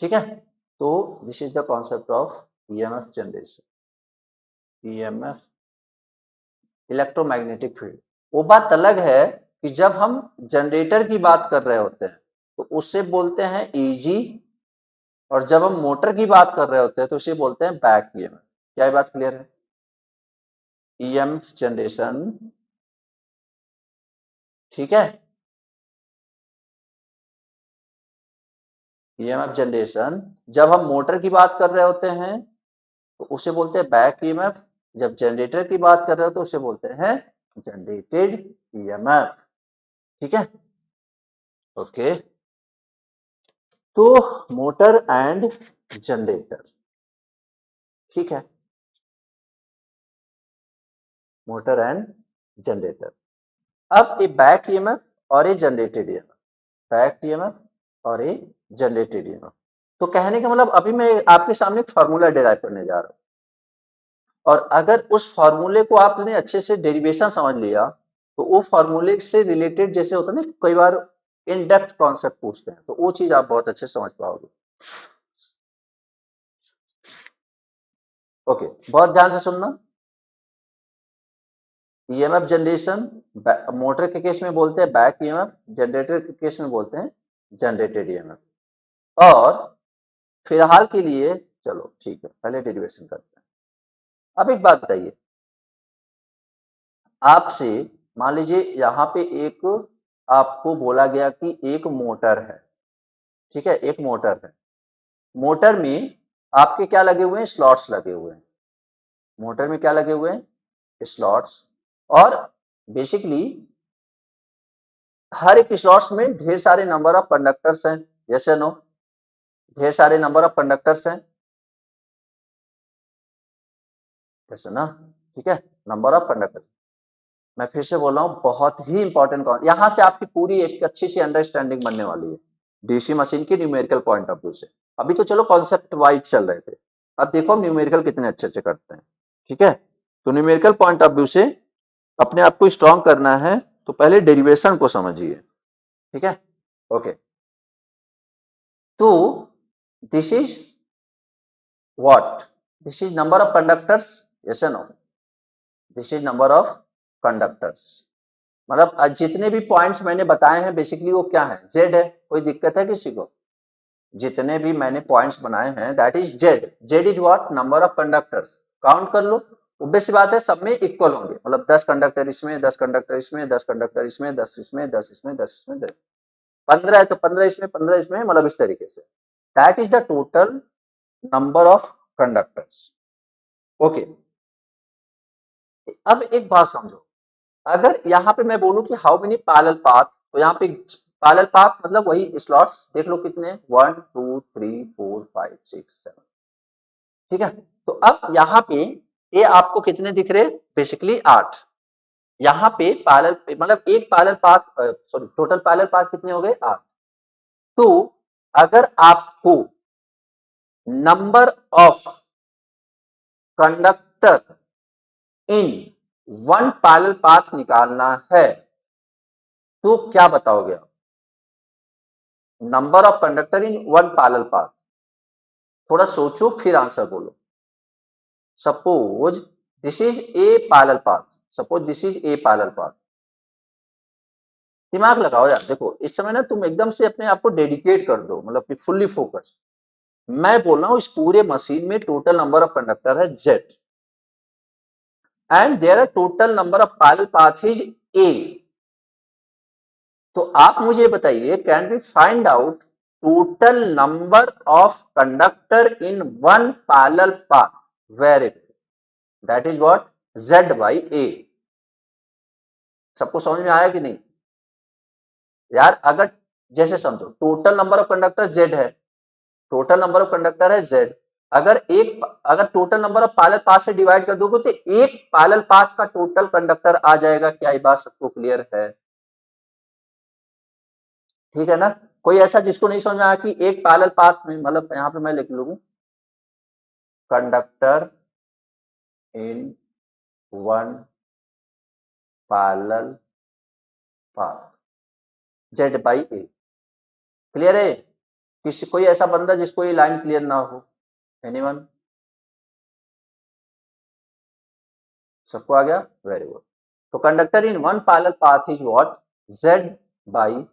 ठीक है। तो this is the concept of EMF generation, EMF electromagnetic field. वो बात अलग है कि जब हम जनरेटर की बात कर रहे होते हैं तो उससे बोलते हैं ईजी, और जब हम मोटर की बात कर रहे होते हैं तो उसे बोलते हैं बैक ईएमएफ। क्या ये बात क्लियर है? ईएमएफ जनरेशन, ठीक है, ईएमएफ जनरेशन जब हम मोटर की बात कर रहे होते हैं तो उसे बोलते हैं बैक ईएमएफ, जब जनरेटर की बात कर रहे हो तो उसे बोलते हैं जनरेटेड ईएमएफ। ठीक है, ओके। तो मोटर एंड जनरेटर, ठीक है, मोटर एंड जनरेटर। अब ए बैक ईएमएफ और AI generated EMF, back EMF और ए जनरेटेड ईएमएफ। तो कहने का मतलब अभी मैं आपके सामने एक फार्मूला डिराइव करने जा रहा हूं, और अगर उस फार्मूले को आपने अच्छे से डेरिवेशन समझ लिया तो वो फार्मूले से रिलेटेड जैसे होता है ना, कई बार इन डेप्थ कॉन्सेप्ट पूछते हैं, तो वो चीज आप बहुत अच्छे से समझ पाओगे। ओके, बहुत ध्यान से सुनना। ईएमएफ जनरेशन मोटर के केस में बोलते हैं बैक ईएमएफ, जनरेटर के केस में बोलते हैं जनरेटेड ईएमएफ। और फिलहाल के लिए चलो ठीक है, पहले डेरिवेशन करते हैं। अब एक बात बताइए आपसे, मान लीजिए यहाँ पे एक आपको बोला गया कि एक मोटर है, ठीक है, एक मोटर है। मोटर में आपके क्या लगे हुए हैं? स्लॉट्स लगे हुए हैं। मोटर में क्या लगे हुए हैं? स्लॉट्स। और बेसिकली हर एक स्लॉट्स में ढेर सारे नंबर ऑफ कंडक्टर्स हैं, यस या नो? ढेर सारे नंबर ऑफ कंडक्टर्स हैं, यस ना? ठीक है, नंबर ऑफ कंडक्टर्स। मैं फिर से बोल रहा हूँ, बहुत ही इंपॉर्टेंट यहाँ से आपकी पूरी एक अच्छी सी अंडरस्टैंडिंग बनने वाली है डीसी मशीन की न्यूमेरिकल पॉइंट ऑफ व्यू से। अभी तो चलो कॉन्सेप्ट वाइज चल रहे थे, अब देखो हम न्यूमेरिकल कितने अच्छे से करते हैं। ठीक है, तो न्यूमेरिकल पॉइंट ऑफ व्यू से अपने आप को स्ट्रॉन्ग करना है तो पहले डेरिवेशन को समझिए। ठीक है, ओके। तो this is what? This is number of conductors, yes या no? This is number of conductors. मतलब जितने भी पॉइंट्स मैंने बताए हैं बेसिकली वो क्या है? जेड है। कोई दिक्कत है किसी को? जितने भी मैंने पॉइंट्स बनाए हैं that is Z. Z is what? Number of conductors. Count कर लो, obvious सी बात है सब में इक्वल होंगे, मतलब 10 कंडक्टर इसमें, 10 कंडक्टर इसमें, 10 कंडक्टर इसमें, 10 इसमें, 10 इसमें, 10 इसमें, 10, 15 है तो 15 इसमें, 15 इसमें, मतलब इस तरीके से। That is the total number of conductors. Okay, अब एक बात समझो, अगर यहाँ पे मैं बोलूं कि हाउ मेनी पैरेलल पाथ, तो यहाँ पे पैरेलल पाथ मतलब वही स्लॉट्स देख लो कितने, 1 2 3 4 5 6 7। ठीक है, तो अब यहाँ पे ये आपको कितने दिख रहे? बेसिकली 8। यहाँ पे पैरेलल मतलब एक parallel path, sorry total parallel path कितने हो गए? 8। तो अगर आपको number of conductor in one parallel path निकालना है तो क्या बताओगे आप? Number of conductor in one parallel path, थोड़ा सोचो फिर आंसर बोलो। Suppose this is a parallel path, suppose this is a parallel path. दिमाग लगाओ यार, देखो इस समय ना तुम एकदम से अपने आप को डेडिकेट कर दो, मतलब कि फुल्ली फोकस। मैं बोल रहा हूं इस पूरे मशीन में टोटल नंबर ऑफ कंडक्टर है Z, and there are total number of parallel path is A. तो आप मुझे बताइए, can we find out total number of conductor in one parallel path? Very good, that is what? Z by A. सबको समझ में आया कि नहीं? यार अगर जैसे समझो total number of conductor Z है, टोटल नंबर ऑफ कंडक्टर है जेड, अगर total number of parallel path से डिवाइड कर दोगे तो एक पैरेलल पाथ का टोटल कंडक्टर आ जाएगा। क्या ये बात सबको क्लियर है? ठीक है ना? कोई ऐसा जिसको नहीं समझ में आया कि एक पैरेलल पाथ में, मतलब यहां पे मैं लिख लूं conductor in one parallel path Z by A. Clear है? किसी कोई ऐसा बंदा जिसको ये लाइन क्लियर ना हो? एनीवन? सबको आ गया? Very good. तो conductor in one parallel path is what? Z by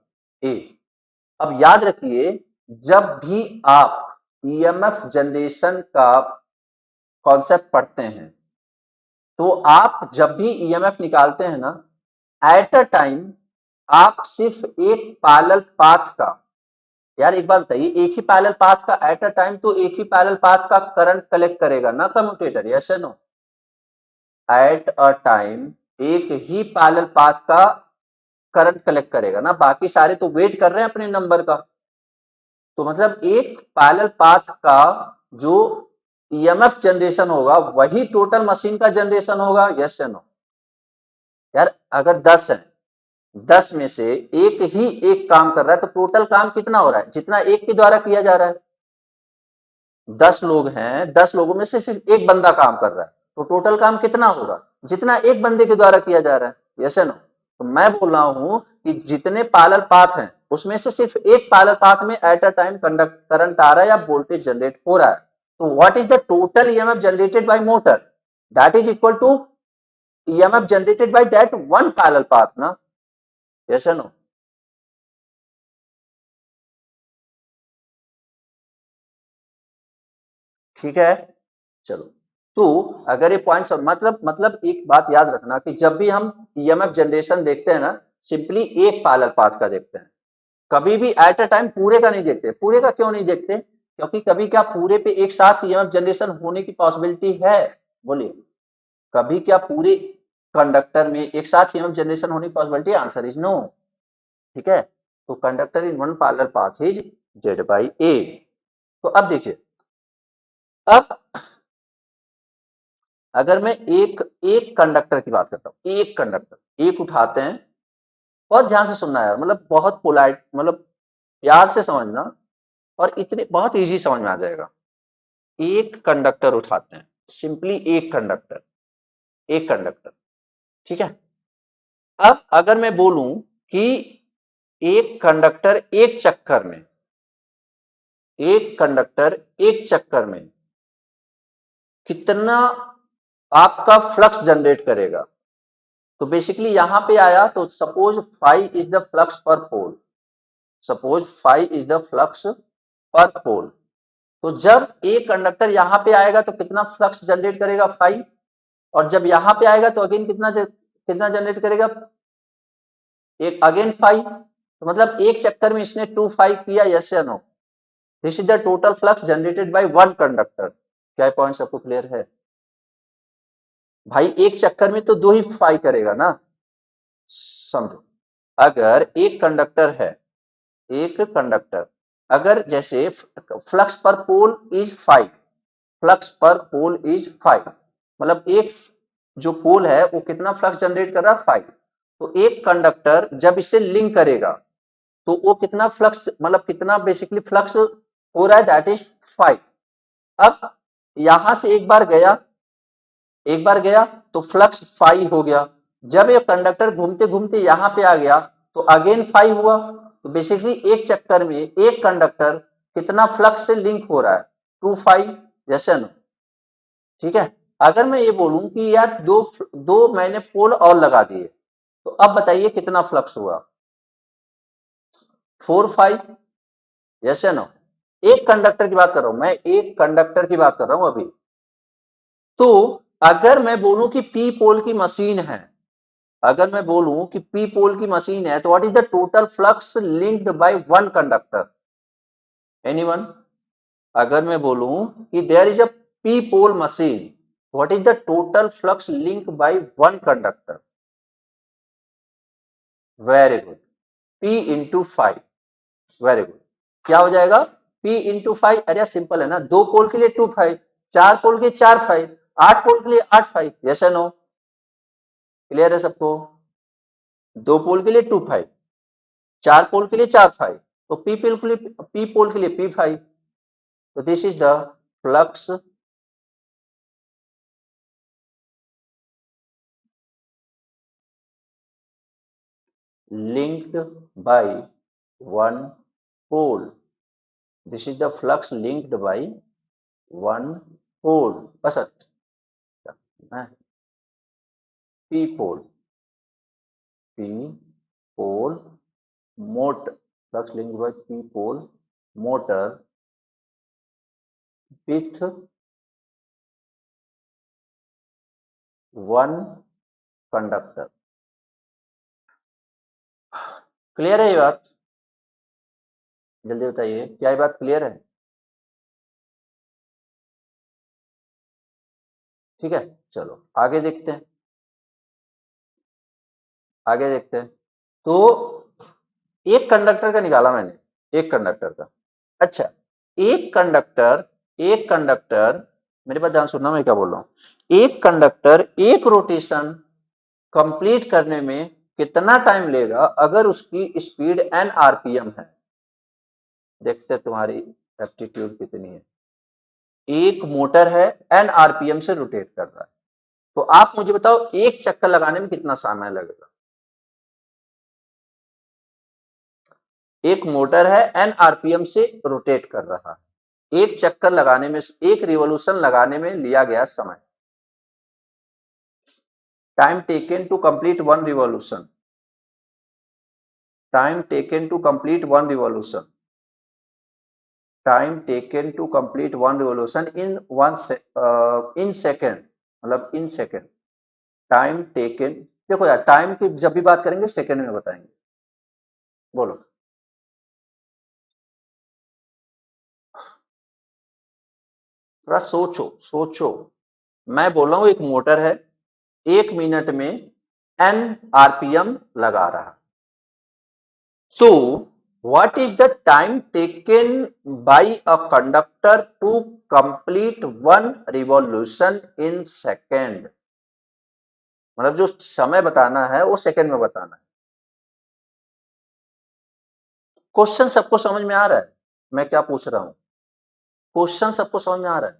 A. अब याद रखिए, जब भी आप ईएमएफ जनरेशन का कॉन्सेप्ट पढ़ते हैं, तो आप जब भी ईएमएफ निकालते हैं ना, एट अ टाइम आप सिर्फ एक पैरेलल पाथ का, यार एक बात बताइए, एक ही पैरेलल पाथ का एट अ टाइम तो एक ही पैरेलल पाथ का करंट कलेक्ट करेगा ना कम्यूटेटर, यस या नो? एट अ टाइम एक ही पैरेलल पाथ का करंट कलेक्ट करेगा ना, बाकी सारे तो वेट कर रहे हैं अपने नंबर का। तो मतलब एक पैरेलल पाथ का जो ईएमएफ जनरेशन होगा वही टोटल मशीन का जनरेशन होगा, यस या नो? यार अगर 10 है, 10 में से एक ही एक काम कर रहा है, तो टोटल काम कितना हो रहा है जितना एक के द्वारा किया जा रहा है? 10 लोग हैं, 10 लोगों में से सिर्फ एक बंदा काम कर रहा है, तो टोटल काम कितना होगा जितना एक बंदे के द्वारा किया जा रहा है, यस या नो? तो मैं बोल रहा हूं कि जितने पैरेलल पाथ हैं उसमें से सिर्फ एक पैरेलल पाथ में at a time conduct current आ रहा है या वोल्टेज जनरेट हो रहा है। तो what is the total EMF generated by motor? That is equal to EMF generated by that one parallel path ना, यस या नो? ठीक है, चलो। तो अगर ये पॉइंट्स, मतलब एक बात याद रखना कि जब भी हम ईएमएफ जनरेशन देखते हैं ना, सिंपली एक पैरेलल पाथ का देखते हैं, कभी भी एट अ टाइम पूरे का नहीं देखते। पूरे का क्यों नहीं देखते? क्योंकि कभी क्या पूरे पे एक साथ ईएमएफ जनरेशन होने की पॉसिबिलिटी है? बोलिए, कभी क्या पूरे कंडक्टर में एक साथ ईएमएफ जनरेशन होने की पॉसिबिलिटी? Answer is no. ठीक है, तो conductor in one parallel path is Z by A. तो अब देखिए, अब अगर मैं एक एक कंडक्टर की बात करता हूं, एक कंडक्टर, एक उठाते हैं, बहुत ध्यान से सुनना यार, मतलब बहुत पोलाइट, मतलब प्यार से समझना, और इतने बहुत इजी समझ में आ जाएगा। एक कंडक्टर उठाते हैं, सिंपली एक कंडक्टर, एक कंडक्टर, ठीक है। अब अगर मैं बोलूं कि एक कंडक्टर एक चक्कर में, एक कंडक्टर एक चक्कर में कितना आपका फ्लक्स जनरेट करेगा, तो बेसिकली यहां पे आया, तो suppose phi is the flux पर pole, suppose phi is the flux पर पोल। तो जब एक कंडक्टर यहां पे आएगा तो कितना फ्लक्स जनरेट करेगा? फाइव। और जब यहां पे आएगा तो अगेन कितना जनरेट करेगा? एक अगेन फाइव। तो मतलब एक चक्कर में इसने टू फाइव किया, यस या no? This is the total flux generated by one conductor. क्या पॉइंट सबको क्लियर है? भाई एक चक्कर में तो दो ही फाइव करेगा ना, समझो। अगर एक कंडक्टर है, एक कंडक्टर, अगर जैसे फ्लक्स पर पोल इज फाइव, फ्लक्स पर पोल इज फाइव, मतलब एक जो पोल है वो कितना फ्लक्स जनरेट कर रहा है? फाइव। तो एक कंडक्टर जब इसे लिंक करेगा तो वो कितना फ्लक्स, मतलब कितना बेसिकली फ्लक्स हो रहा है? That is five. अब यहां से एक बार गया तो फ्लक्स फाइव हो गया। जब ये कंडक्टर घूमते घूमते यहां पे आ गया तो अगेन फाइव हुआ। तो बेसिकली एक चक्कर में एक कंडक्टर कितना फ्लक्स से लिंक हो रहा है? टू फाइव, जैसे नो? ठीक है। अगर मैं ये बोलूं कि यार दो दो मैंने पोल और लगा दिए, तो अब बताइए कितना फ्लक्स हुआ? फोर फाइव, यस या नो? एक कंडक्टर की बात कर रहा हूं मैं, एक कंडक्टर की बात कर रहा हूं अभी। तो अगर मैं बोलूं कि पी पोल की मशीन है, अगर मैं बोलूं कि पी पोल की मशीन है, तो what is the total flux linked by one conductor? Anyone? अगर मैं बोलूं कि there is a P pole machine, what is the total flux linked by one conductor? Very good, P into phi. Very good. क्या हो जाएगा? P into phi. अरे simple है ना, दो पोल के लिए टू फाइव, चार पोल के लिए चार फाइव, आठ पोल के लिए आठ फाइव, यस या नो? क्लियर है सबको? दो पोल के लिए टू फाइव, चार पोल के लिए चार फाइव, तो पी पोल के लिए पी फाइव। तो this is the flux linked by one pole, this is the flux linked by one pole, बस P pole, P pole motor, flux linked by P pole motor with one conductor. Clear है ये बात? जल्दी बताइए, क्या ये बात clear है? ठीक है, चलो आगे देखते हैं, आगे देखते हैं। तो एक कंडक्टर का निकाला मैंने, एक कंडक्टर का। अच्छा, एक कंडक्टर, एक कंडक्टर, मेरी बात ध्यान सुनना मैं क्या बोल रहा हूं। एक कंडक्टर एक रोटेशन कंप्लीट करने में कितना टाइम लेगा अगर उसकी स्पीड एन आरपीएम है? देखते हैं तुम्हारी एप्टीट्यूड कितनी है। एक मोटर है, एन आरपीएम से रोटेट कर रहा है, तो आप मुझे बताओ एक चक्कर लगाने में कितना समय लगेगा? एक मोटर है, एन आरपीएम से रोटेट कर रहा है, एक चक्कर लगाने में, एक रिवॉल्यूशन लगाने में लिया गया समय, time taken to complete one revolution, time taken to complete one revolution, time taken to complete one revolution in in second, मतलब इन सेकेंड, टाइम टेकन। देखो यार, टाइम की जब भी बात करेंगे सेकेंड में बताएंगे, बोलो। थोड़ा सोचो, सोचो। मैं बोल रहा हूं एक मोटर है, एक मिनट में एन आरपीएम लगा रहा, तो what is the time taken by a conductor to complete one revolution in second? मतलब जो समय बताना है वो सेकंड में बताना है। क्वेश्चन सबको समझ में आ रहा है मैं क्या पूछ रहा हूं? क्वेश्चन सबको समझ में आ रहा है?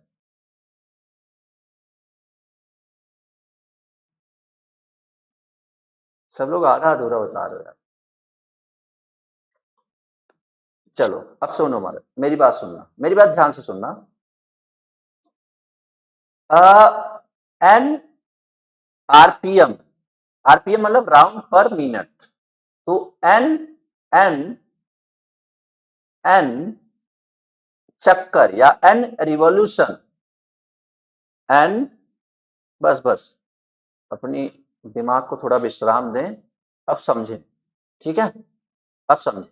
सब लोग आधा अधूरा बता रहे हो यार। चलो अब सुनो, हमारे मेरी बात सुनना, मेरी बात ध्यान से सुनना। एन आरपीएम, आरपीएम मतलब राउंड पर मिनट, तो एन, एन, एन चक्कर या एन रिवॉल्यूशन, एन, बस बस अपनी दिमाग को थोड़ा विश्राम दें, अब समझें, ठीक है? अब समझें,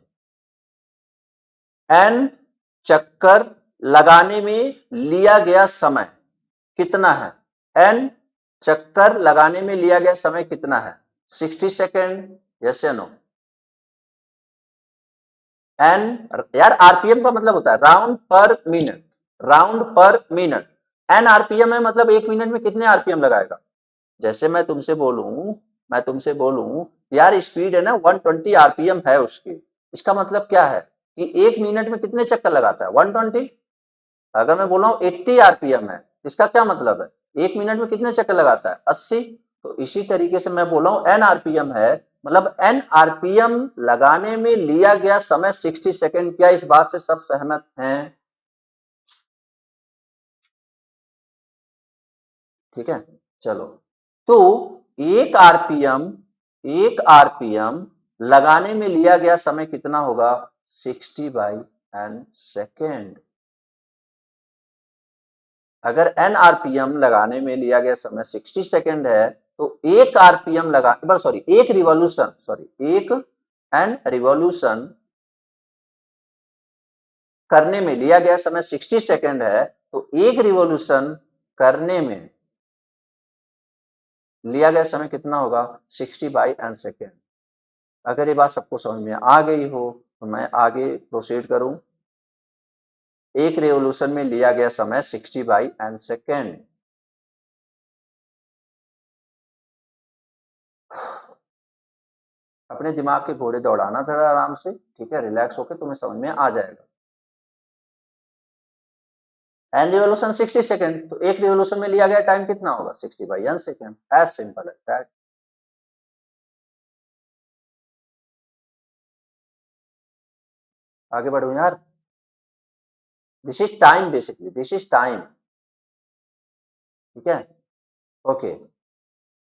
एन चक्कर लगाने में लिया गया समय कितना है? एन चक्कर लगाने में लिया गया समय कितना है? 60 सेकेंड, यस या नो? एन, यार आरपीएम का मतलब होता है round per minute, round per minute. एन आरपीएम है मतलब एक मिनट में कितने आरपीएम लगाएगा? जैसे मैं तुमसे बोलूं यार स्पीड है ना 120 आरपीएम है उसकी, इसका मतलब क्या है कि एक मिनट में कितने चक्कर लगाता है? 120। अगर मैं बोल रहा हूँ 80 आरपीएम है, इसका क्या मतलब है? एक मिनट में कितने चक्कर लगाता है? 80। तो इसी तरीके से मैं बोल रहा हूँ एन आरपीएम है, मतलब एन आरपीएम लगाने में लिया गया समय 60 सेकेंड। क्या इस बात से सब सहमत हैं? ठीक है, चलो। तो एक आरपीएम, एक आरपीएम लगाने में लिया गया समय कितना होगा? 60 बाई एन सेकेंड। अगर एन आरपीएम लगाने में लिया गया समय 60 सेकेंड है, तो एक आरपीएम लगा, सॉरी एक रिवॉल्यूशन, सॉरी एक एन रिवॉल्यूशन करने में लिया गया समय 60 सेकेंड है, तो एक रिवॉल्यूशन करने में लिया गया समय कितना होगा? 60 बाई एन सेकेंड। अगर ये बात सबको समझ में आ गई हो तो मैं आगे प्रोसीड करूं। एक रेवोल्यूशन में लिया गया समय 60 बाई एन सेकेंड। अपने दिमाग के घोड़े दौड़ाना थोड़ा आराम से, ठीक है, रिलैक्स होकर, तुम्हें समझ में आ जाएगा। एन रिवोल्यूशन 60 सेकेंड, तो एक रिवोल्यूशन में लिया गया टाइम कितना होगा? 60 by N second, as simple as that. आगे बढ़ो यार। This is time, basically this is time, ठीक है। ओके,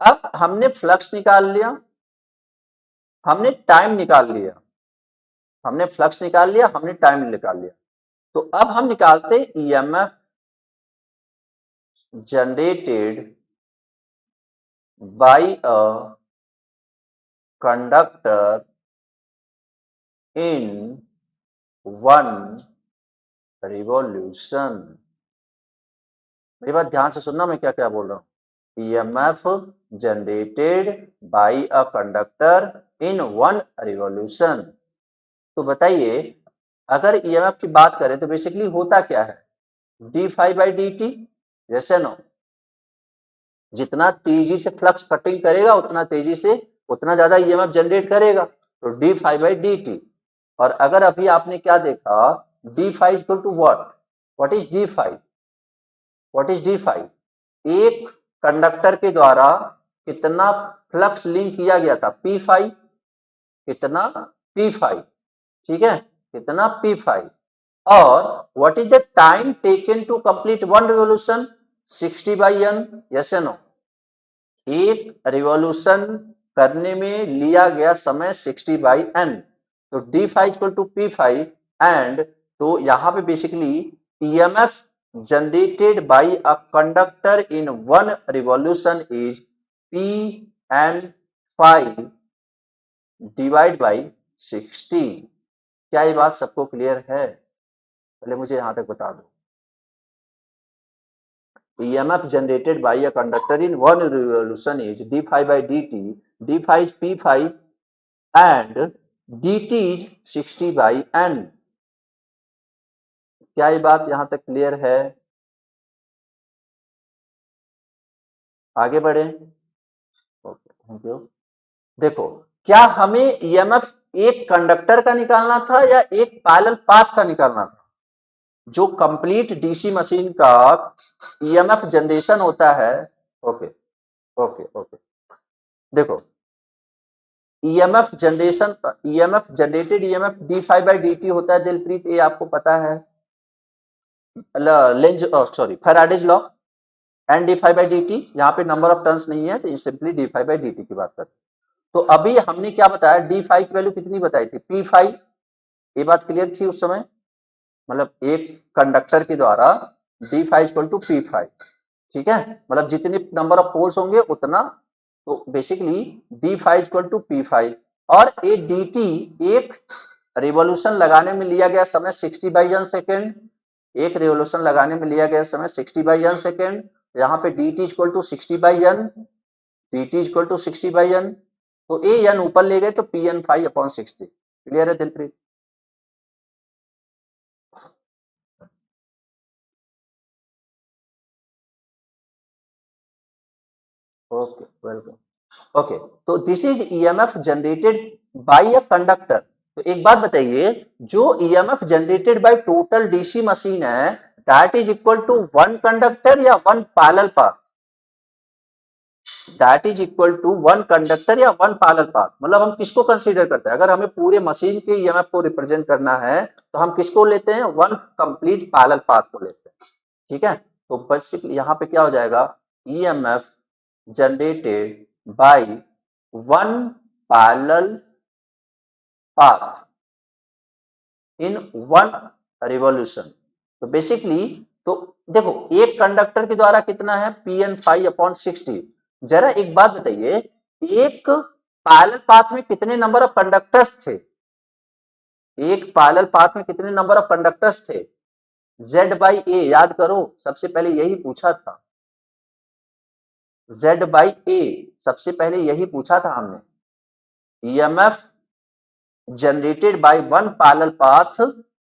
अब हमने फ्लक्स निकाल लिया, हमने टाइम निकाल लिया, हमने फ्लक्स निकाल लिया, हमने टाइम निकाल लिया। तो अब हम निकालते EMF generated by a conductor in one revolution. मेरी बात ध्यान से सुनना, मैं क्या क्या बोल रहा हूं। EMF generated by a conductor in one revolution. तो बताइए, अगर ईएमएफ की बात करें तो बेसिकली होता क्या है, D phi by D T, जैसे नो, जितना तेजी से फ्लक्स कटिंग करेगा उतना तेजी से उतना ज्यादा ईएमएफ जनरेट करेगा, तो D phi by D T. और अगर अभी आपने क्या देखा, D phi equal to what is D phi, what is D phi, एक कंडक्टर के द्वारा कितना फ्लक्स लिंक किया गया था, पी फाइव, कितना, पी फाइव, ठीक है, कितना, पी फाइव। और what is the time taken to complete one revolution, 60 by N, yes या नो। एक रिवॉल्यूशन करने में लिया गया समय 60 बाई एन, तो D phi equal to P phi. And तो यहां पे basically EMF generated by a conductor in one revolution is P N phi divide by 60। क्या ये बात सबको क्लियर है? पहले मुझे यहां तक बता दो। EMF generated by a conductor in one revolution is d phi by dt, d phi is p phi and dt is 60 by n। क्या ये बात यहां तक क्लियर है? आगे बढ़े। Okay, thank you. देखो, क्या हमें ईएमएफ एक कंडक्टर का निकालना था या एक पैरेलल पाथ का निकालना था? जो कंप्लीट डीसी मशीन का ईएमएफ जनरेशन होता है, ओके ओके ओके, देखो, EMF generation, EMF generated EMF D phi by D T होता है दिलप्रीत, ये आपको पता है, length sorry Faraday's law, and D phi by D T. यहाँ पे नंबर ऑफ टर्न्स नहीं है, तो simply D phi by D T की बात करते हैं। तो अभी हमने क्या बताया, डी फाइव की वैल्यू कितनी बताई थी, पी फाइव। ये बात क्लियर थी उस समय, मतलब एक कंडक्टर के द्वारा D phi equal to P phi, ठीक है, मतलब जितने नंबर ऑफ पोल्स होंगे उतना, तो basically D phi equal to P phi. और ए डी टी, एक रिवॉल्यूशन लगाने में लिया गया समय 60 बाई एन सेकेंड, एक रिवॉल्यूशन लगाने में लिया गया समय 60 बाई एन सेकेंड। यहाँ पे D T equal to 60 by N, D T equal to 60 by N, तो ए एन ऊपर ले गए तो P N phi upon 60। Clear है दिलप्रीत? Okay, welcome. ओके, तो this is EMF generated by a conductor. तो एक बात बताइए, जो EMF generated by total DC machine है, that is equal to one conductor या one parallel path? That is equal to one conductor या one parallel path. मतलब हम किसको कंसीडर करते हैं, अगर हमें पूरे मशीन के ईएमएफ को रिप्रेजेंट करना है तो हम किसको लेते हैं, वन कंप्लीट पैरेलल पाथ को लेते हैं, ठीक है। तो बेसिकली यहाँ पे क्या हो जाएगा, EMF generated by one parallel path in one revolution। तो बेसिकली, तो देखो, एक कंडक्टर के द्वारा कितना है, पी एन फाइव अपॉन 60। जरा एक बात बताइए, एक पैरेलल पाथ में कितने नंबर ऑफ कंडक्टर्स थे, एक पैरेलल पाथ में कितने नंबर ऑफ कंडक्टर्स थे, जेड बाई ए, याद करो, सबसे पहले यही पूछा था, जेड बाई ए, सबसे पहले यही पूछा था हमने। EMF generated by one parallel path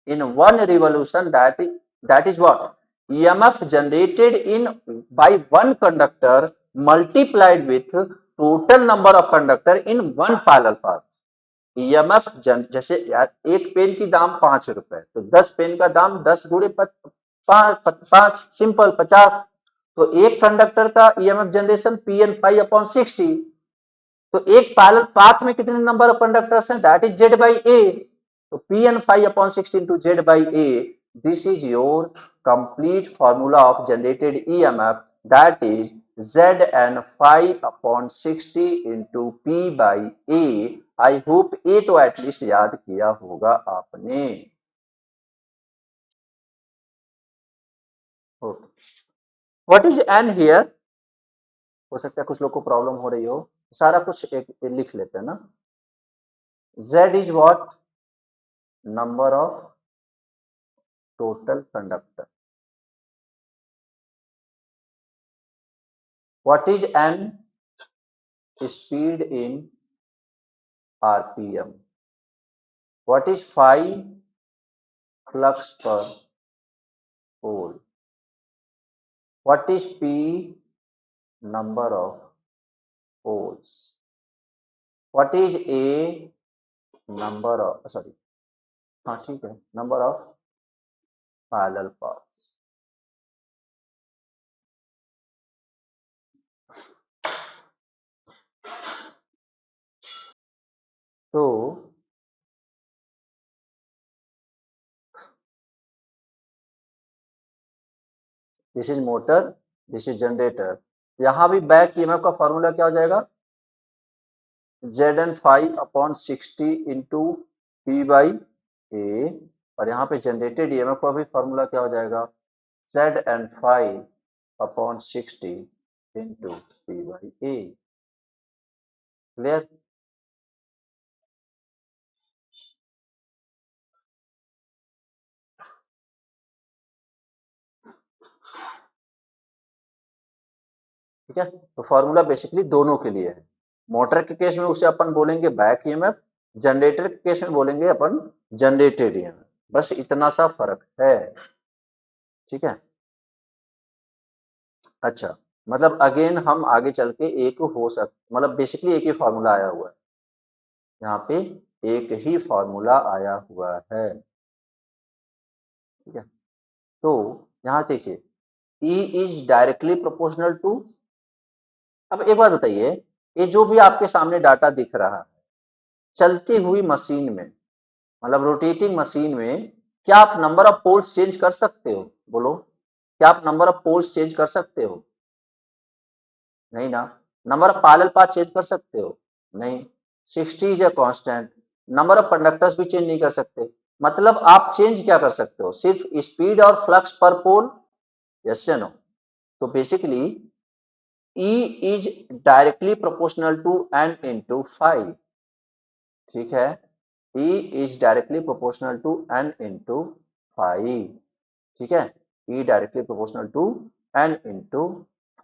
in one revolution, that is what, EMF generated in by one conductor multiplied with total number of conductor in one parallel path. EMF जैसे यार, एक pen की दाम 5 रुपए, तो 10 पेन का दाम 10 गुणे 5, सिंपल 50। तो एक कंडक्टर का EMF generation P N phi upon 60। तो एक पैरेलल पाथ में कितने नंबर ऑफ कंडक्टर्स हैं, that is Z by A, तो P N phi upon 60 into Z by A, this is your complete formula of generated EMF, that is Zn phi upon 60 into P by A. I hope uh तो at least याद किया होगा आपने. What is N here? हो सकता है कुछ लोग को प्रॉब्लम हो रही हो, सारा कुछ एक लिख लेते हैं ना. Z is what? Number of total conductor. What is N? Speed in RPM. What is phi? Flux per pole. What is P? Number of poles. What is A? Number of, sorry, हाँ ठीक है, number of parallel paths. तो this is motor, this is generator. यहां भी back EMF का formula क्या हो जाएगा? Zn phi upon 60 into P by ए. और यहाँ पे जनरेटेड ईएमएफ का भी फॉर्मूला क्या हो जाएगा? Zn phi upon 60 into P by A. Clear? ठीक है, तो फॉर्मूला बेसिकली दोनों के लिए है. मोटर के केस में उसे अपन बोलेंगे बैक ईएमएफ, जनरेटर के केस में बोलेंगे अपन जनरेटेड ईएमएफ. बस इतना सा फर्क है. ठीक है. अच्छा, मतलब अगेन हम आगे चल के एक हो मतलब बेसिकली एक ही फॉर्मूला आया हुआ है यहाँ पे, एक ही फॉर्मूला आया हुआ है. ठीक है, तो यहाँ देखिए E is directly proportional to. अब एक बात बताइए, ये जो भी आपके सामने डाटा दिख रहा है चलती हुई मशीन में, मतलब रोटेटिंग मशीन में, क्या आप नंबर ऑफ पोल्स चेंज कर सकते हो? बोलो, क्या आप नंबर ऑफ पोल्स चेंज कर सकते हो? नहीं ना. Number of parallel path change कर सकते हो? नहीं. 60 is a constant. Number of conductors भी चेंज नहीं कर सकते. मतलब आप चेंज क्या कर सकते हो? सिर्फ स्पीड और फ्लक्स पर पोल. यस या नो? तो basically E is directly proportional to n into phi. ठीक है, E is directly proportional to n into phi. ठीक है, E directly proportional to n into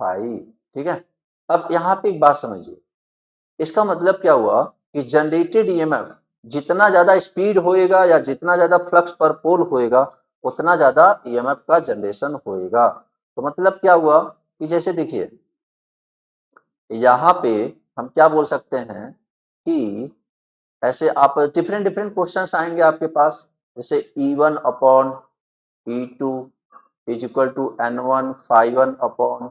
phi. ठीक है. अब यहाँ पे एक बात समझिए, इसका मतलब क्या हुआ कि जनरेटेड ईएमएफ जितना ज्यादा स्पीड होएगा या जितना ज्यादा फ्लक्स पर पोल होएगा उतना ज्यादा ईएमएफ का जनरेशन होएगा. तो मतलब क्या हुआ कि जैसे देखिए यहाँ पे हम क्या बोल सकते हैं कि ऐसे आप डिफरेंट डिफरेंट क्वेश्चंस आएंगे आपके पास, जैसे E1 upon E2 is equal to N1 phi1 upon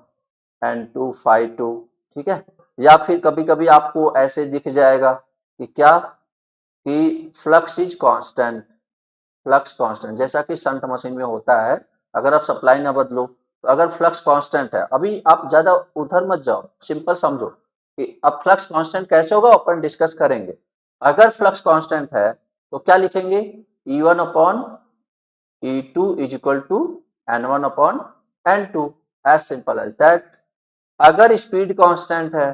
N2 phi2. ठीक है, या फिर कभी कभी आपको ऐसे दिख जाएगा कि क्या, कि flux is constant. Flux constant जैसा कि शंट मशीन में होता है, अगर आप सप्लाई ना बदलो तो अगर फ्लक्स कांस्टेंट है, अभी आप ज्यादा उधर मत जाओ, सिंपल समझो कि अब फ्लक्स कांस्टेंट कैसे होगा अपन डिस्कस करेंगे. अगर फ्लक्स कांस्टेंट है तो क्या लिखेंगे? E1 upon E2 is equal to N1 upon N2. As simple as that. अगर स्पीड कांस्टेंट है,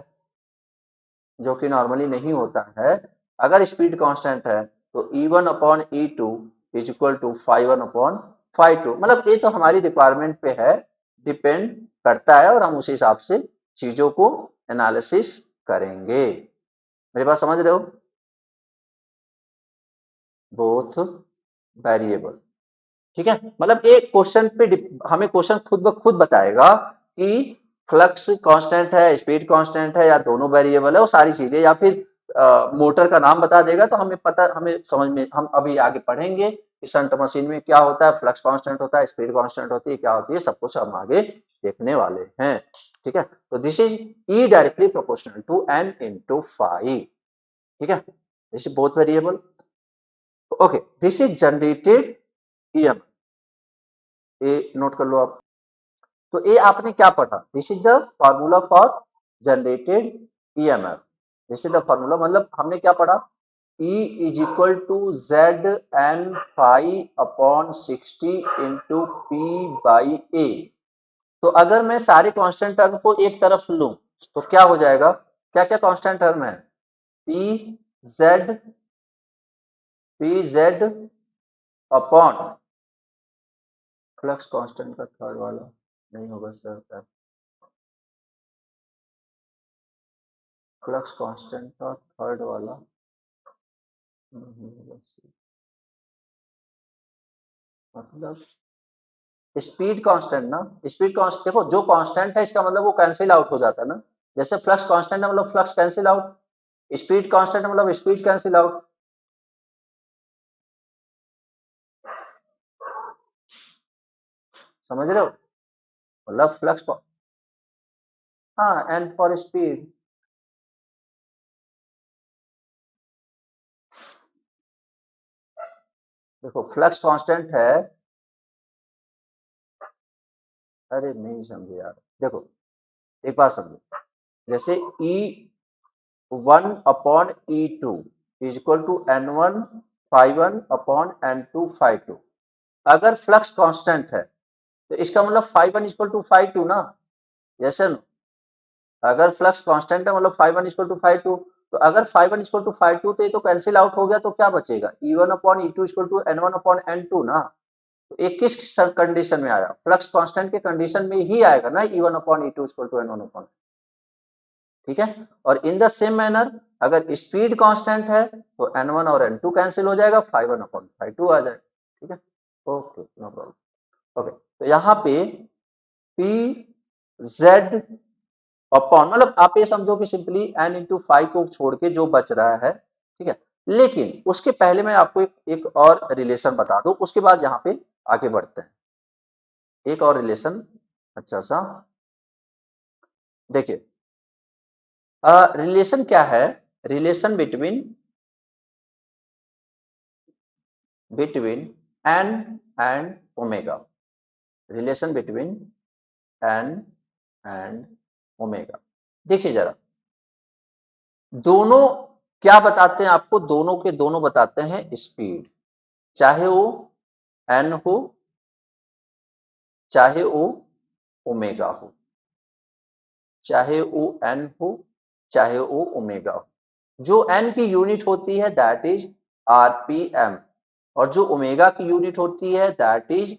जो कि नॉर्मली नहीं होता है, अगर स्पीड कांस्टेंट है तो E1 upon E2 is equal to phi1 upon phi2. मतलब ये तो हमारी रिक्वायरमेंट पे है, डिपेंड करता है, और हम उसी हिसाब से चीजों को एनालिसिस करेंगे. मेरी बात समझ रहे हो? Both variable. ठीक है, मतलब एक क्वेश्चन पे हमें क्वेश्चन खुद ब खुद बताएगा कि फ्लक्स कांस्टेंट है, स्पीड कांस्टेंट है, या दोनों वेरिएबल है, वो सारी चीजें, या फिर मोटर का नाम बता देगा तो हमें पता, हमें समझ में, हम अभी आगे पढ़ेंगे कि शंट मशीन में क्या होता है, फ्लक्स कांस्टेंट होता है, स्पीड कांस्टेंट होती है, क्या होती है, सब कुछ हम आगे देखने वाले हैं. ठीक है, तो this is E directly proportional to n into phi. ठीक है, this is both variable. Okay, this is generated EMF. ए नोट कर लो आप। तो ए आपने क्या पढ़ा, this is the formula for generated EMF. This is the formula, मतलब हमने क्या पढ़ा, E is equal to Z N phi upon 60 into P by A. तो अगर मैं सारे कांस्टेंट टर्म को एक तरफ लूं तो क्या हो जाएगा, क्या क्या कांस्टेंट टर्म है, P Z, P z upon flux constant का थर्ड वाला नहीं होगा सर, फ्लक्स कांस्टेंट का थर्ड वाला नहीं होगा सर। मतलब स्पीड कांस्टेंट ना, स्पीड कांस्टेंट देखो, जो कांस्टेंट है इसका मतलब वो कैंसिल आउट हो जाता है ना। जैसे फ्लक्स कांस्टेंट है मतलब flux cancel out, speed constant है मतलब स्पीड कैंसिल आउट। समझ रहे हो, मतलब फ्लक्स, हाँ एंड फॉर स्पीड। देखो फ्लक्स कांस्टेंट है, अरे नहीं समझे यार, देखो एक बात समझो, जैसे E one upon E two is equal to N one phi one upon N two phi two. अगर फ्लक्स कांस्टेंट है तो इसका मतलब phi one equal to phi two ना, जैसे न, अगर फ्लक्स कांस्टेंट है मतलब phi one equal to phi two, तो अगर phi one equal to phi two तो ये तो कैंसिल आउट हो गया, तो क्या बचेगा, E one upon E two equal to N one upon N two ना। तो ये किस कंडीशन में आया, फ्लक्स कांस्टेंट के कंडीशन में ही आएगा ना, E one upon E two equal to N one upon, ठीक है। और इन द सेम मैनर अगर स्पीड कांस्टेंट है तो एन वन और एन टू कैंसिल हो जाएगा, phi one upon phi two आ जाएगा, ठीक है। Okay no problem. ओके तो यहाँ पे पी जेड अपॉन, मतलब आप ये समझो कि सिंपली एन इंटू फाइव को छोड़ के जो बच रहा है, ठीक है। लेकिन उसके पहले मैं आपको एक और रिलेशन बता दूं, उसके बाद यहाँ पे आगे बढ़ते हैं। एक और रिलेशन अच्छा सा, देखिए रिलेशन क्या है, relation between between N and omega, relation between N and omega. देखिए जरा, दोनों क्या बताते हैं आपको, दोनों के दोनों बताते हैं स्पीड, चाहे वो एन हो चाहे वो ओमेगा हो, चाहे वो एन हो चाहे वो ओमेगा हो। जो एन की यूनिट होती है दैट इज आरपीएम, और जो ओमेगा की यूनिट होती है दैट इज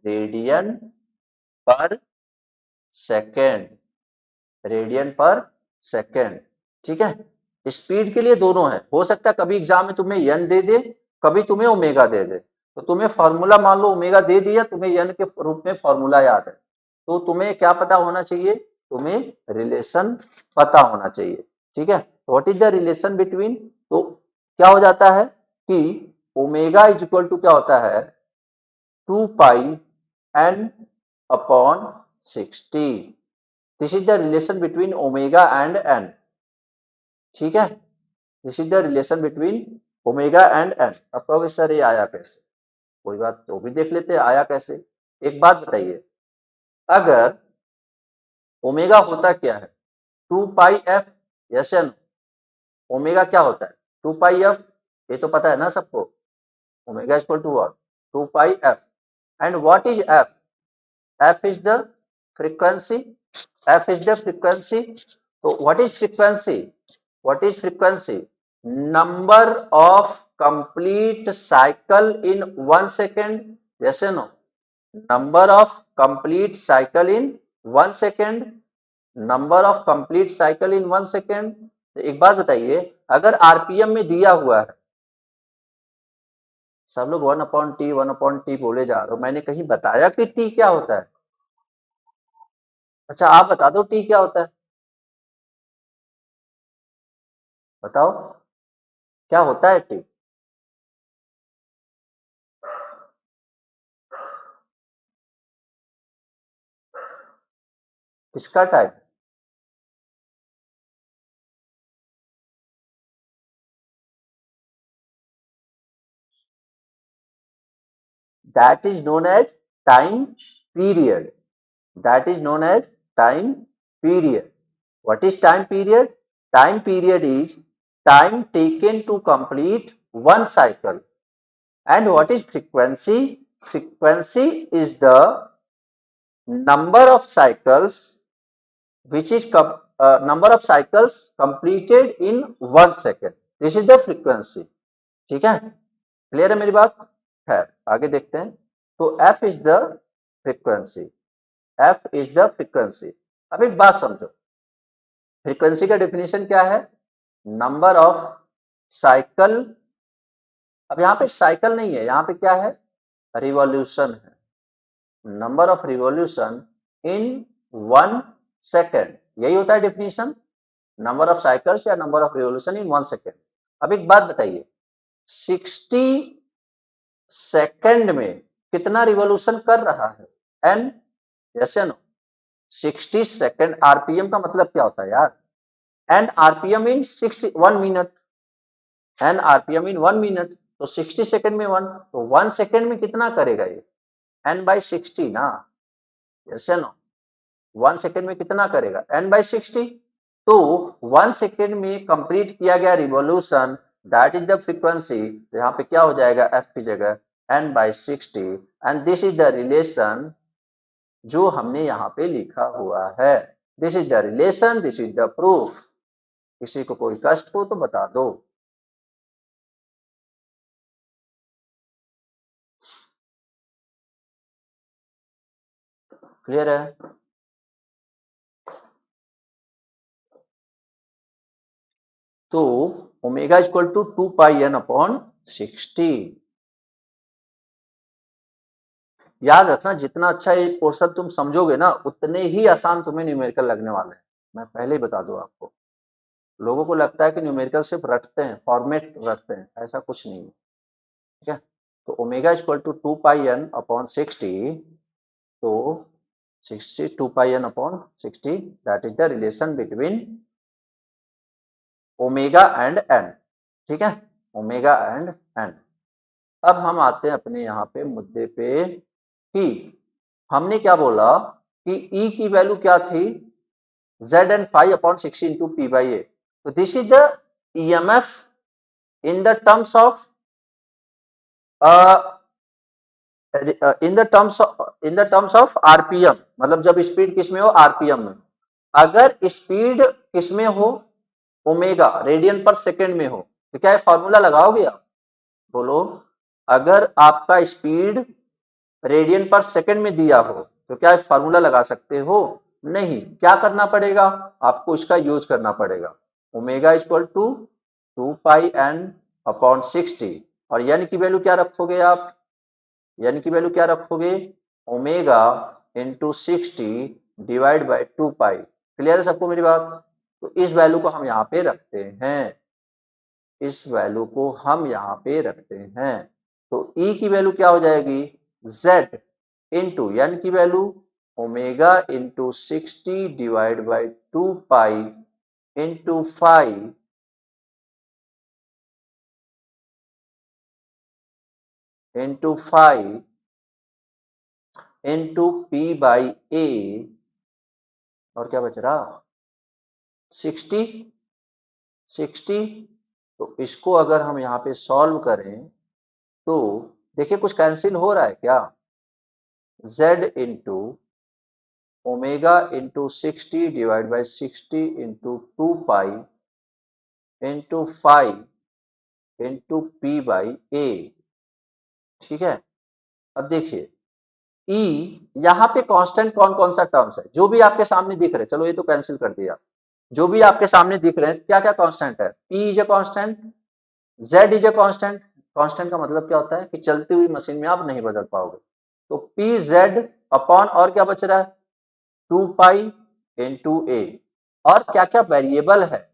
रेडियन पर सेकेंड, रेडियन पर सेकेंड, ठीक है। स्पीड के लिए दोनों है, हो सकता है कभी एग्जाम में तुम्हें एन दे दे, कभी तुम्हें ओमेगा दे दे, तो तुम्हें फॉर्मूला मान लो ओमेगा दे दिया, तुम्हें एन के रूप में फॉर्मूला याद है, तो तुम्हें क्या पता होना चाहिए, तुम्हें रिलेशन पता होना चाहिए, ठीक है। What is the relation between, तो क्या हो जाता है कि ओमेगा इज इक्वल टू क्या होता है, two pi N upon 60। This is the relation between omega and N, ठीक है। This is the relation between omega and N. अब कहोगे सर ये आया कैसे, कोई बात, तो भी देख लेते हैं आया कैसे। एक बात बताइए, अगर ओमेगा होता क्या है, टू पाई एफ, यस या नो, ओमेगा क्या होता है, टू पाई एफ, ये तो पता है ना सबको, omega equal to what, two pi F. And what is F, F is the frequency, F is the frequency. तो what is frequency, what is frequency, number of complete cycle in one second, जैसे no, number of complete cycle in one second, number of complete cycle in one second. एक बात बताइए, अगर RPM में दिया हुआ है, सब लोग one upon T one upon T बोले जा रहे हो, मैंने कहीं बताया कि टी क्या होता है, अच्छा आप बता दो टी क्या होता है, बताओ क्या होता है टी, किसका time, that is known as time period. That is known as time period. What is time period? Time period is time taken to complete one cycle. And what is frequency? Frequency is the number of cycles which is number of cycles completed in 1 second. This is the frequency. ठीक है, clear है मेरी बात? है, आगे देखते हैं. तो f is the frequency. f is the frequency. अब एक बात समझो, फ्रीक्वेंसी का डेफिनेशन क्या है? Number of cycle. अब यहाँ पे साइकिल नहीं है, यहाँ पे क्या है? रिवॉल्यूशन है. Number of revolution in 1 second, यही होता है डेफिनेशन, नंबर ऑफ साइकिल्स या number of revolution in 1 second. अब एक बात बताइए, 60 सेकेंड में कितना रिवॉल्यूशन कर रहा है? एन. यस या नो? 60 सेकेंड. आरपीएम का मतलब क्या होता है यार? एन आरपीएम इन 1 मिनट. एन आरपीएम इन 1 मिनट. तो 60 सेकेंड में 1, तो 1 सेकेंड में कितना करेगा ये? एन बाई 60 ना. यस या नो? 1 सेकेंड में कितना करेगा? N by 60. तो 1 सेकेंड में कंप्लीट किया गया revolution, that is the frequency. यहाँ पे क्या हो जाएगा? एफ की जगह N by 60. And this is the relation जो हमने यहाँ पे लिखा हुआ है. This is the relation, this is the proof. किसी को कोई कष्ट हो तो बता दो. क्लियर है? तो omega equal to 2 pi N upon 60. याद रखना, जितना अच्छा ये पोर्शन तुम समझोगे ना, उतने ही आसान तुम्हें न्यूमेरिकल लगने वाले हैं. मैं पहले ही बता दूं आपको. लोगों को लगता है कि न्यूमेरिकल सिर्फ रटते हैं, फॉर्मेट रटते हैं. ऐसा कुछ नहीं है. ठीक है? तो omega equal to 2 pi N upon 60. तो 60 2 pi N upon 60, that is the relation between omega and N. ठीक है? Omega and N. अब हम आते हैं अपने यहाँ पे मुद्दे पे कि हमने क्या बोला कि E की वैल्यू क्या थी? Z and phi upon 60 into P by A. तो this is the EMF in the terms of in the terms of RPM. मतलब जब स्पीड किस में हो? आरपीएम में. अगर स्पीड किस में हो? ओमेगा, रेडियन पर सेकेंड में हो. तो क्या फॉर्मूला लगाओगे आप? बोलो. अगर आपका स्पीड रेडियन पर सेकेंड में दिया हो तो क्या फॉर्मूला लगा सकते हो? नहीं. क्या करना पड़ेगा? आपको इसका यूज करना पड़ेगा. Omega equal to 2 pi N upon 60. और एन की वैल्यू क्या रखोगे आप? एन की वैल्यू क्या रखोगे? Omega into 60 divide by 2 pi. Clear है सबको मेरी बात? तो इस वैल्यू को हम यहाँ पे रखते हैं. इस वैल्यू को हम यहाँ पे रखते हैं. तो E की वैल्यू क्या हो जाएगी? Z इंटू एन की value omega into 60 divide by 2 pi into 5 into 5 into P by ए. और क्या बच रहा? 60. तो इसको अगर हम यहाँ पे सॉल्व करें तो देखिए कुछ कैंसिल हो रहा है क्या? Z into omega into 60 divide by 60 into 2 pi into 5 into P by a. ठीक है? अब देखिए E, यहाँ पे कांस्टेंट कौन कौन सा टर्म्स है? जो भी आपके सामने दिख रहे, चलो ये तो कैंसिल कर दिया. जो भी आपके सामने दिख रहे हैं, क्या क्या कांस्टेंट है? P is a constant, Z is a constant. Constant का मतलब क्या होता है? कि चलती हुई मशीन में आप नहीं बदल पाओगे. तो पी जेड अपॉन और क्या बच रहा है? 2 पाई इंटू ए. और क्या क्या वेरिएबल है?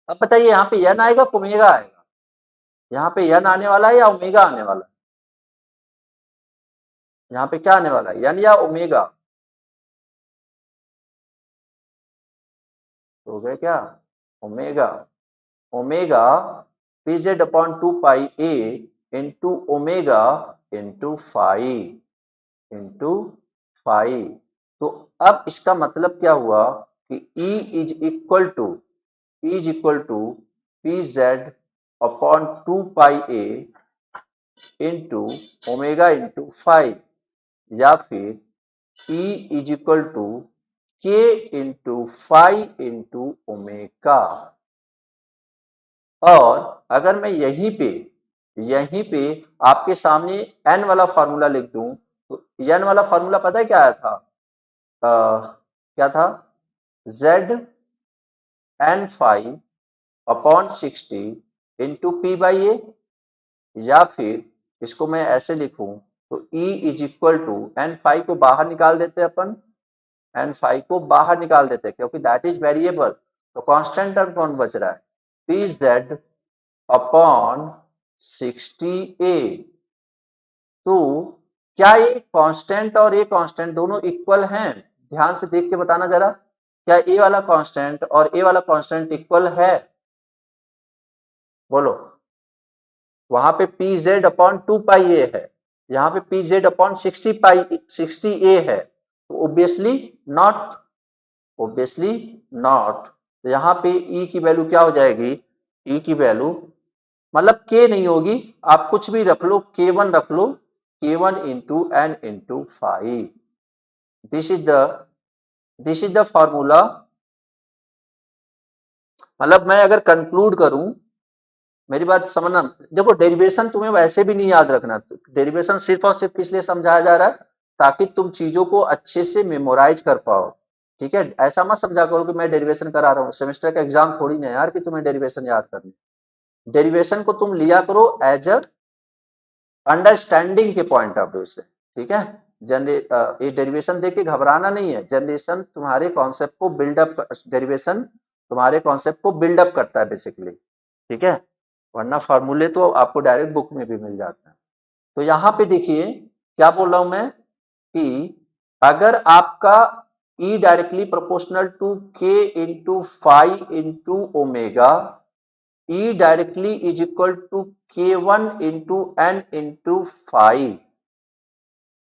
अब बताइए, यहाँ पे एन आएगा, ओमेगा आएगा? यहाँ पे एन आने वाला है या ओमेगा आने वाला है? यहाँ पे क्या आने वाला है? एन या ओमेगा? हो गए क्या? Omega. Omega p z upon 2 pi a into omega into 5. Into five. तो अब इसका मतलब क्या हुआ कि E is equal to p z upon 2 pi a into omega into five, या फिर E is equal to k into five into omega. और अगर मैं यहीं पे आपके सामने n वाला फॉर्मूला लिख दूं, तो n वाला फॉर्मूला पता है क्या आया था? क्या था? Z n five upon 60 into P by a, या फिर इसको मैं ऐसे लिखूं तो E is equal to n five को बाहर निकाल देते हैं अपन, एन फाइव को बाहर निकाल देते हैं क्योंकि दैट इज वेरिएबल, तो कांस्टेंट टर्म कौन बच रहा है? P z upon 60A। तो क्या ये कांस्टेंट और ये कांस्टेंट दोनों इक्वल हैं? ध्यान से देख के बताना जरा, क्या ए वाला कांस्टेंट और ए वाला कांस्टेंट इक्वल है? बोलो। वहां पे पी जेड अपॉन 2 पाई ए है, यहाँ पे पी जेड अपॉन 60 ए है, तो ऑब्वियसली नॉट। तो यहाँ पे ई की वैल्यू क्या हो जाएगी? ई की वैल्यू मतलब के नहीं होगी, आप कुछ भी रख लो, K1 रख लो, K1 into N into phi. This is the this is the formula. मतलब मैं अगर कंक्लूड करूं, मेरी बात समझना, देखो डेरिवेशन तुम्हें वैसे भी नहीं याद रखना, डेरिवेशन सिर्फ और सिर्फ इसलिए समझाया जा रहा है ताकि तुम चीजों को अच्छे से मेमोराइज कर पाओ। ठीक है, ऐसा मत समझा करो कि मैं डेरिवेशन करा रहा हूँ, सेमेस्टर का एग्जाम थोड़ी ना है यार कि तुम्हें डेरिवेशन याद करनी। डेरिवेशन को तुम लिया करो एज अ अंडरस्टैंडिंग के पॉइंट ऑफ व्यू से। ठीक है, ये डेरिवेशन देख के घबराना नहीं है, जनरेशन तुम्हारे कॉन्सेप्ट को बिल्डअप, डेरिवेशन तुम्हारे कॉन्सेप्ट को बिल्डअप करता है बेसिकली। ठीक है, वरना फॉर्मूले तो आपको डायरेक्ट बुक में भी मिल जाता है। तो यहाँ पे देखिए क्या बोल रहा हूं मैं कि अगर आपका E directly proportional to K into five into omega, E directly is equal to K1 into N into 5,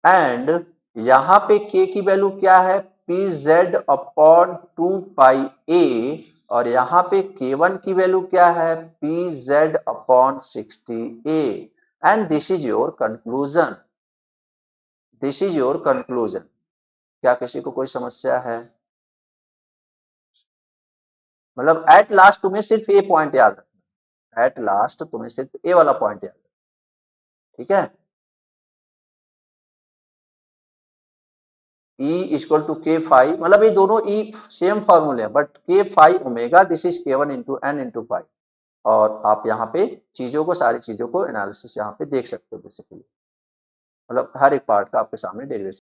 and यहां पे K की वैल्यू क्या है? पी जेड अपॉन 2 पाई ए, और यहां पे K1 की वैल्यू क्या है? P z upon 60A। And this is your conclusion, this is your conclusion. क्या किसी को कोई समस्या है? मतलब एट लास्ट तुम्हें सिर्फ ए पॉइंट याद रखना, एट लास्ट तुम्हें सिर्फ ए वाला पॉइंट याद रखना। ठीक है, E equal to K phi, मतलब ये दोनों E सेम फॉर्मूले हैं, but K phi omega, this is K1 into N into phi. और आप यहाँ पे चीजों को, सारी चीजों को एनालिसिस यहाँ पे देख सकते हो बेसिकली, मतलब हर एक पार्ट का आपके सामने डेरिवेशन